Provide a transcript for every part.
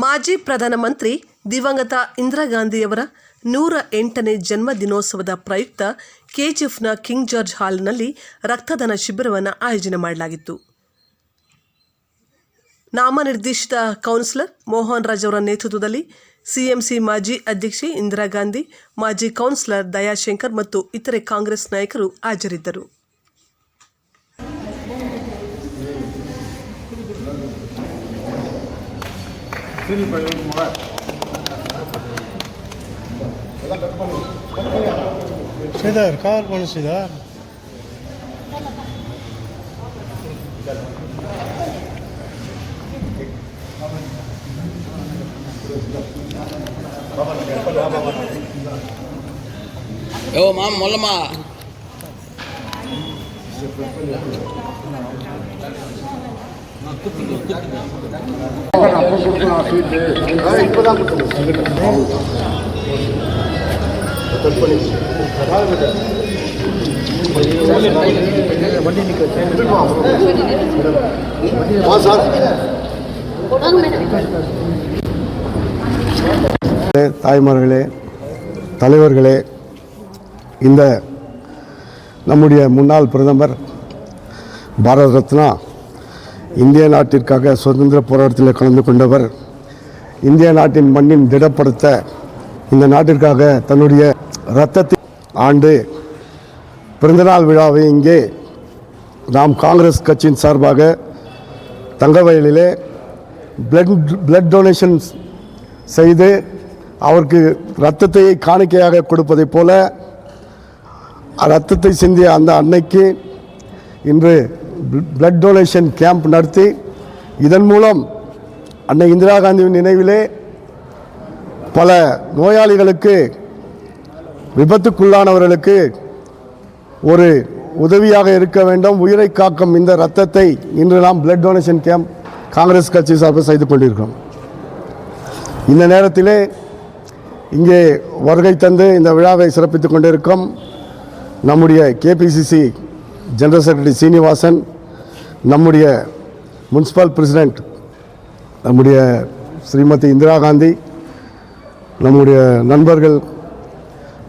ಮಾಜಿ ಪ್ರಧಾನಮಂತ್ರಿ ದಿವಂಗತ ಇಂದಿರಾ ಗಾಂಧಿಯವರ 108ನೇ ಜನ್ಮ ದಿನೋತ್ಸವದ ಪ್ರಯುಕ್ತ ಕೆಜಿಎಫ್ನ ಕಿಂಗ್ ಜಾರ್ಜ್ ಹಾಲ್ನಲ್ಲಿ ರಕ್ತದಾನ ಶಿಬಿರವನ್ನು ಆಯೋಜನೆ ಮಾಡಲಾಗಿತ್ತು. ನಾಮನಿರ್ದೇಶಿತ ಕೌನ್ಸಿಲರ್ ಮೋಹನ್ ರಾಜ್ ಅವರ ನೇತೃತ್ವದಲ್ಲಿ ಸಿಎಂಸಿ ಮಾಜಿ ಅಧ್ಯಕ್ಷೆ ಇಂದಿರಾ ಗಾಂಧಿ, ಮಾಜಿ ಕೌನ್ಸಿಲರ್ ದಯಾಶಂಕರ್ ಮತ್ತು ಇತರೆ ಕಾಂಗ್ರೆಸ್ ನಾಯಕರು ಹಾಜರಿದ್ದರು. श्रीधर कवर कौन श्रीधर ओ माम मोलमा தாய்மார்களே, தலைவர்களே, இந்த நம்முடைய முன்னாள் பிரதமர் பாரத ரத்னா இந்திய நாட்டிற்காக சுதந்திர போராட்டத்தில் கலந்து கொண்டவர், இந்திய நாட்டின் மண்ணின் திடப்படுத்த இந்த நாட்டிற்காக தன்னுடைய இரத்தத்தை ஆண்டு பிறந்தநாள் விழாவை இங்கே நாம் காங்கிரஸ் கட்சியின் சார்பாக தங்கவயலிலே பிளட் டொனேஷன் செய்து அவருக்கு இரத்தத்தை காணிக்கையாக கொடுப்பதைப் போல இரத்தத்தை சிந்திய அந்த அன்னைக்கு இன்று பிளட் டொனேஷன் கேம்ப் நடத்தி இதன் மூலம் அன்னை இந்திரா காந்தியின் நினைவிலே பல நோயாளிகளுக்கு, விபத்துக்குள்ளானவர்களுக்கு ஒரு உதவியாக இருக்க வேண்டும். உயிரை காக்கும் இந்த இரத்தத்தை இன்று நாம் பிளட் டொனேஷன் கேம்ப் காங்கிரஸ் கட்சி சார்பில் செய்து கொண்டிருக்கிறோம். இந்த நேரத்திலே இங்கே வருகை தந்து இந்த விழாவை சிறப்பித்துக் கொண்டிருக்கும் நம்முடைய கேபிசிசி ஜெனரல் செக்ரட்டரி சீனிவாசன், நம்முடைய முனிசிபல் பிரசிடெண்ட் நம்முடைய ஸ்ரீமதி இந்திரா காந்தி, நம்முடைய நண்பர்கள்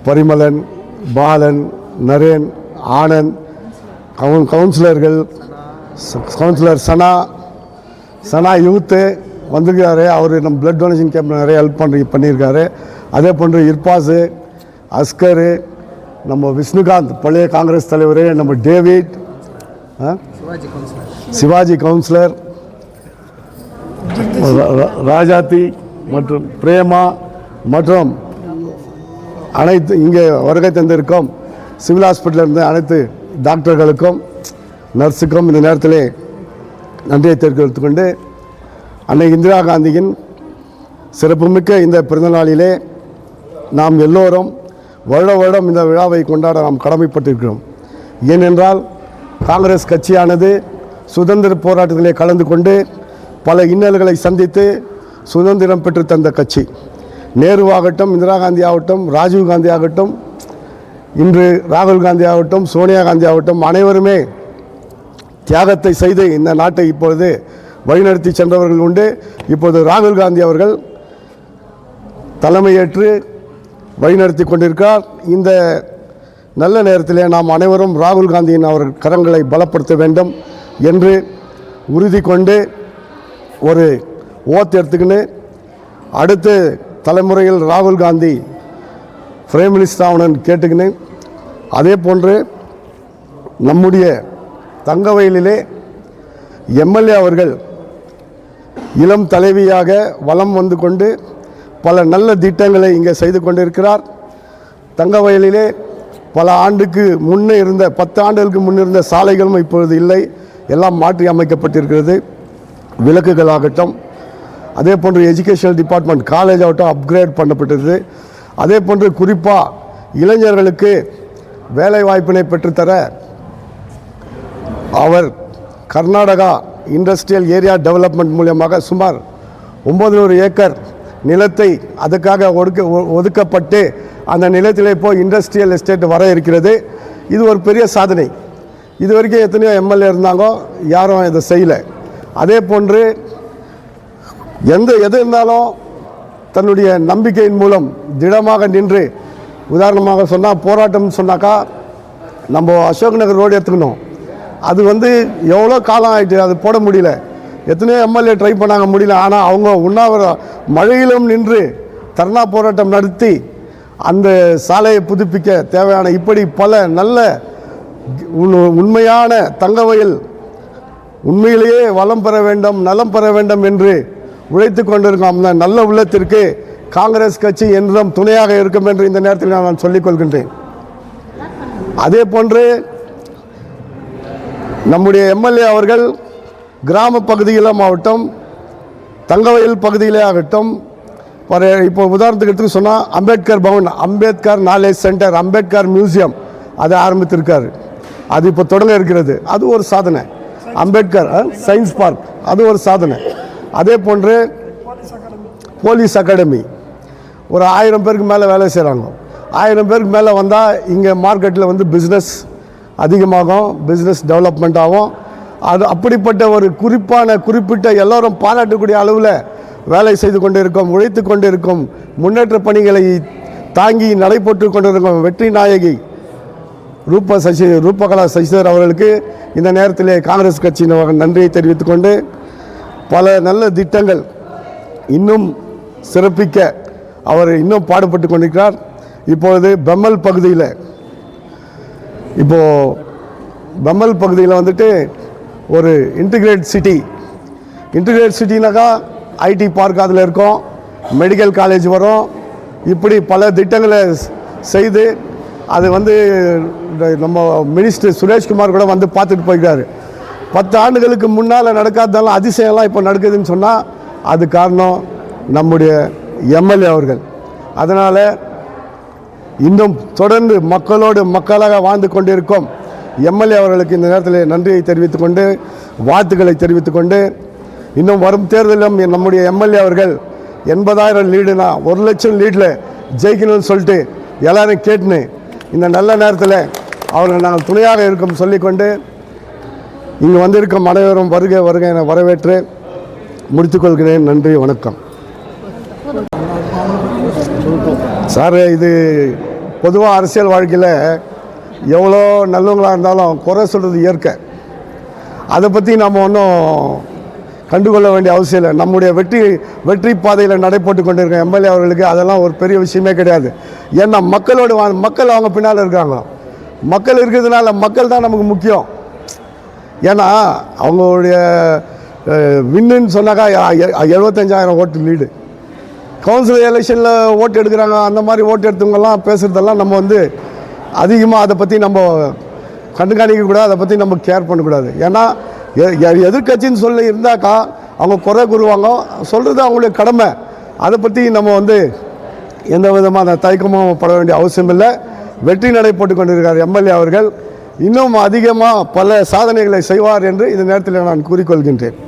பரிமலன், பாலன், நரேன், ஆனந்த், கவுன்சிலர்கள், கவுன்சிலர் சனா யூத்து வந்திருக்காரு. அவர் நம்ம பிளட் டொனேஷன் கேம்ப் நிறைய ஹெல்ப் பண்ணியிருக்காரு. அதே போன்று இர்பாஸு, அஸ்கரு, நம்ம விஷ்ணுகாந்த் பழைய காங்கிரஸ் தலைவர், நம்ம டேவிட், சிவாஜி கவுன்சிலர், ராஜாத்தி மற்றும் பிரேமா மற்றும் அனைத்து இங்கே வருகை தந்திருக்கும் சிவில் ஹாஸ்பிட்டலில் இருந்த அனைத்து டாக்டர்களுக்கும் நர்ஸுக்கும் இந்த நேரத்திலே நன்றியை தெரிவித்துக் கொண்டு, அன்னை இந்திரா காந்தியின் சிறப்புமிக்க இந்த பிறந்தநாளிலே நாம் எல்லோரும் வருடம் இந்த விழாவை கொண்டாட நாம் கடமைப்பட்டிருக்கிறோம். ஏனென்றால் காங்கிரஸ் கட்சியானது சுதந்திர போராட்டத்திலே கலந்து கொண்டு பல இன்னல்களை சந்தித்து சுதந்திரம் பெற்று தந்த கட்சி. நேருவாகட்டும், இந்திரா காந்தி ஆகட்டும், ராஜீவ் காந்தி ஆகட்டும், இன்று ராகுல் காந்தி ஆகட்டும், சோனியா காந்தி ஆகட்டும், அனைவருமே தியாகத்தை செய்து இந்த நாட்டை இப்பொழுது வழிநடத்தி சென்றவர்கள் உண்டு. இப்போது ராகுல் காந்தி அவர்கள் தலைமையேற்று வழிநடத்தி கொண்டிருக்கிறார். இந்த நல்ல நேரத்திலே நாம் அனைவரும் ராகுல் காந்தியின் அவர் கரங்களை பலப்படுத்த வேண்டும் என்று உறுதி கொண்டு ஒரு ஓத் எடுத்துக்கின்னு அடுத்த தலைமுறையில் ராகுல் காந்தி பிரைம் மினிஸ்டர் ஆகணும்னு கேட்டுக்கின்னு, அதே போன்று நம்முடைய தங்கவயலிலே எம்எல்ஏ அவர்கள் இளம் தலைவியாக வலம் வந்து கொண்டு பல நல்ல திட்டங்களை இங்கே செய்து கொண்டிருக்கிறார். தங்கவயலிலே பல ஆண்டுக்கு முன்னே இருந்த 10 ஆண்டுகளுக்கு முன்னிருந்த சாலைகளும் இப்பொழுது இல்லை, எல்லாம் மாற்றி அமைக்கப்பட்டிருக்கிறது. விளக்குகளாகட்டும், அதே போன்று எஜுகேஷனல் டிபார்ட்மெண்ட் காலேஜ் ஆகட்டும் அப்கிரேட் பண்ணப்பட்டிருக்குது. அதே போன்று குறிப்பாக இளைஞர்களுக்கு வேலை வாய்ப்பினை பெற்றுத்தர அவர் கர்நாடகா இண்டஸ்ட்ரியல் ஏரியா டெவலப்மெண்ட் மூலமாக சுமார் 900 ஏக்கர் நிலத்தை அதுக்காக ஒதுக்கப்பட்டு அந்த நிலத்திலே போய் இண்டஸ்ட்ரியல் எஸ்டேட் வர இருக்கிறது. இது ஒரு பெரிய சாதனை. இது வரைக்கும் எத்தனையோ எம்எல்ஏ இருந்தாங்க, யாரும் இதை செய்யலை. அதே போன்று எது இருந்தாலும் தன்னுடைய நம்பிக்கையின் மூலம் திடமாக நின்று, உதாரணமாக சொன்னால் போராட்டம்னு சொன்னாக்கா நம்ம அசோக் நகர் ரோடு எடுத்துக்கணும். அது எவ்வளோ காலம் ஆகிட்டு அது போட முடியல. எத்தனையோ எம்எல்ஏ ட்ரை பண்ணாங்க, முடியல. ஆனால் அவங்க உண்ணாவிர மழையிலும் நின்று தர்ணா போராட்டம் நடத்தி அந்த சாலையை புதுப்பிக்க தேவையான இப்படி பல நல்ல உண்மையான தங்கவயல் உண்மையிலேயே வளம் பெற வேண்டும், நலம் பெற வேண்டும் என்று உழைத்து கொண்டிருக்கோம். அந்த நல்ல உள்ளத்திற்கு காங்கிரஸ் கட்சி என்றும் துணையாக இருக்கும் என்று இந்த நேரத்தில் நான் சொல்லிக் கொள்கின்றேன். அதே போன்று நம்முடைய எம்எல்ஏ அவர்கள் கிராம பகுதியிலும் ஆகட்டும், தங்கவயல் பகுதியிலே ஆகட்டும், இப்போ உதாரணத்துக்கு எடுத்து சொன்னால் Ambedkar Bhavan, Ambedkar knowledge centre, Ambedkar museum அதை ஆரம்பித்திருக்காரு. அது இப்போ தொடங்க இருக்கிறது. அது ஒரு சாதனை. அம்பேத்கர் சயின்ஸ் பார்க், அது ஒரு சாதனை. அதே போன்று போலீஸ் அகாடமி, ஒரு 1000 பேருக்கு மேலே வேலை செய்கிறாங்க. 1000 பேருக்கு மேலே வந்தால் இங்கே மார்க்கெட்டில் பிஸ்னஸ் அதிகமாகும், பிஸ்னஸ் டெவலப்மெண்ட் ஆகும். அது அப்படிப்பட்ட ஒரு குறிப்பிட்ட எல்லோரும் பாராட்டக்கூடிய அளவில் வேலை செய்து கொண்டு இருக்கோம், உழைத்து கொண்டு இருக்கும், முன்னேற்ற பணிகளை தாங்கி நடைபெற்று கொண்டிருக்கும் வெற்றி நாயகி ரூபகலா சசிதர் அவர்களுக்கு இந்த நேரத்திலே காங்கிரஸ் கட்சியின் நன்றியை தெரிவித்துக்கொண்டு, பல நல்ல திட்டங்கள் இன்னும் சிறப்பிக்க அவர் இன்னும் பாடுபட்டு கொண்டிருக்கிறார். இப்பொழுது பெம்மல் பகுதியில் ஒரு இன்டிகிரேட் சிட்டினாக்கா ஐடி பார்க் அதில் இருக்கும், மெடிக்கல் காலேஜ் வரும். இப்படி பல திட்டங்களை செய்து அது நம்ம மினிஸ்டர் சுரேஷ்குமார் கூட பார்த்துட்டு போயிருக்காரு. 10 ஆண்டுகளுக்கு முன்னால் நடக்காததாலும் அதிசயம்லாம் இப்போ நடக்குதுன்னு சொன்னால் அது காரணம் நம்முடைய எம்எல்ஏ அவர்கள். அதனால் இன்னும் தொடர்ந்து மக்களாக வாழ்ந்து கொண்டிருக்கும் எம்எல்ஏ அவர்களுக்கு இந்த நேரத்தில் நன்றியை தெரிவித்துக்கொண்டு, வாழ்த்துக்களை தெரிவித்துக்கொண்டு, இன்னும் வரும் தேர்தலிலும் நம்முடைய எம்எல்ஏ அவர்கள் 80,000 லீடுனா 1 லட்சம் லீடில் ஜெயிக்கணும்னு சொல்லிட்டு எல்லாரும் கேட்டுன்னு இந்த நல்ல நேரத்தில் அவர்கள் நாங்கள் துணையாக இருக்கும் சொல்லிக்கொண்டு, இங்கே வந்திருக்கும் அனைவரும் வருக என வரவேற்று முடித்துக்கொள்கிறேன். நன்றி, வணக்கம். சார், இது பொதுவாக அரசியல் வாழ்க்கையில் எவ்வளோ நல்லவங்களாக இருந்தாலும் குறை சொல்கிறது இயற்கை. அதை பற்றி நம்ம ஒன்றும் கண்டுகொள்ள வேண்டிய அவசியம் இல்லை. நம்முடைய வெற்றி பாதையில் நடைபெற்று கொண்டிருக்க எம்எல்ஏ அவர்களுக்கு அதெல்லாம் ஒரு பெரிய விஷயமே கிடையாது. ஏன்னா மக்கள் அவங்க பின்னால் இருக்காங்க. மக்கள் இருக்கிறதுனால மக்கள் தான் நமக்கு முக்கியம். ஏன்னா அவங்களுடைய வின்னுன்னு சொன்னாக்கா 75,000 ஓட்டு லீடு. கவுன்சில் எலெக்ஷனில் ஓட்டு எடுக்கிறாங்க, அந்த மாதிரி ஓட்டு எடுத்தவங்கெல்லாம் பேசுகிறதெல்லாம் நம்ம அதிகமாக அதை பற்றி நம்ம கண்காணிக்கக்கூடாது, அதை பற்றி நம்ம கேர் பண்ணக்கூடாது. ஏன்னா எதிர்கட்சின்னு சொல்லி இருந்தாக்கா அவங்க குறை கூறுவாங்க, சொல்கிறது அவங்களுடைய கடமை. அதை பற்றி நம்ம எந்த விதமான தயக்கமும் பட வேண்டிய அவசியம் இல்லை. வெற்றி நடைபெற்று கொண்டிருக்கார் எம்எல்ஏ அவர்கள். இன்னும் அதிகமாக பல சாதனைகளை செய்வார் என்று இந்த நேரத்தில் நான் கூறிக்கொள்கின்றேன்.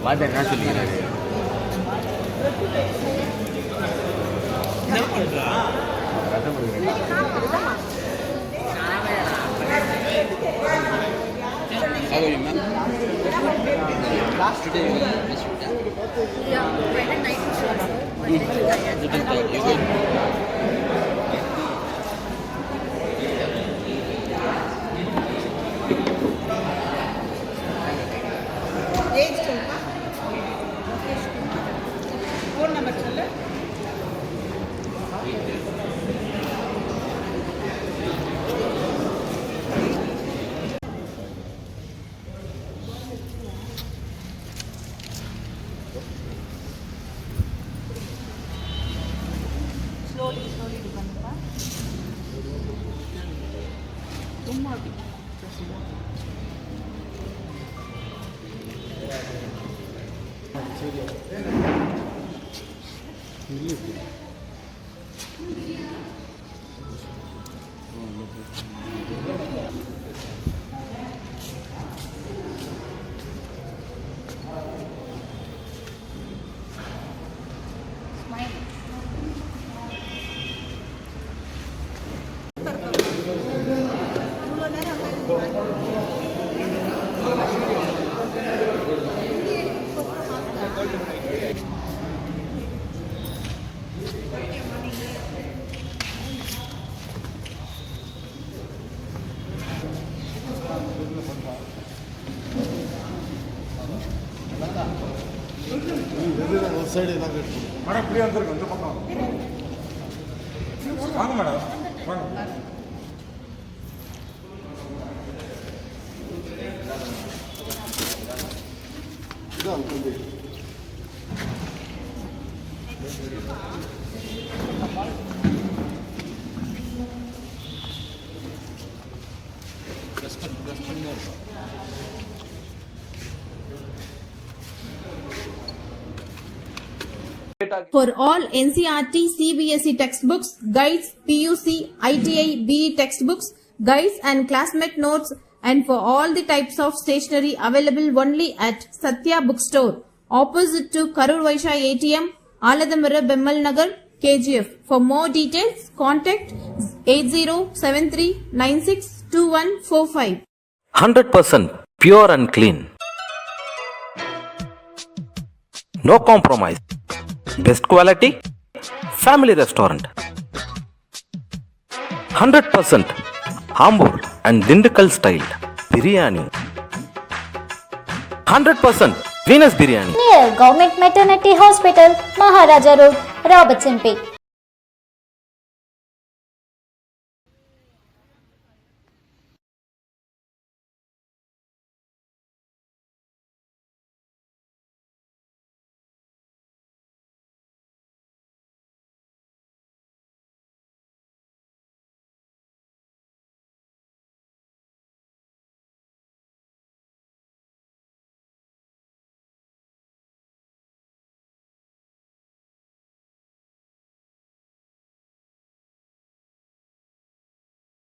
வாத்தியார் என்ன சொல்லிக்கிறாரு? फोन नंबर चल slowly dipannappa thumma மேடம் இப்படியே வந்துருங்க இந்த பக்கம் வாங்க மேடம் வாங்க. For all NCERT, CBSE textbooks, guides, PUC, ITI, BE textbooks, guides and classmate notes, and for all the types of stationery available only at Satya Bookstore, opposite to Karur Vaishya ATM, Aladamara Bemmal Nagar, KGF. For more details, contact 8073962145. 100% pure and clean. No compromise. Best quality. Family restaurant. 100% Ambur and Dindigul style biryani. 100% Venus biryani. Near Government Maternity Hospital, Maharaja Road, Robertson Bay.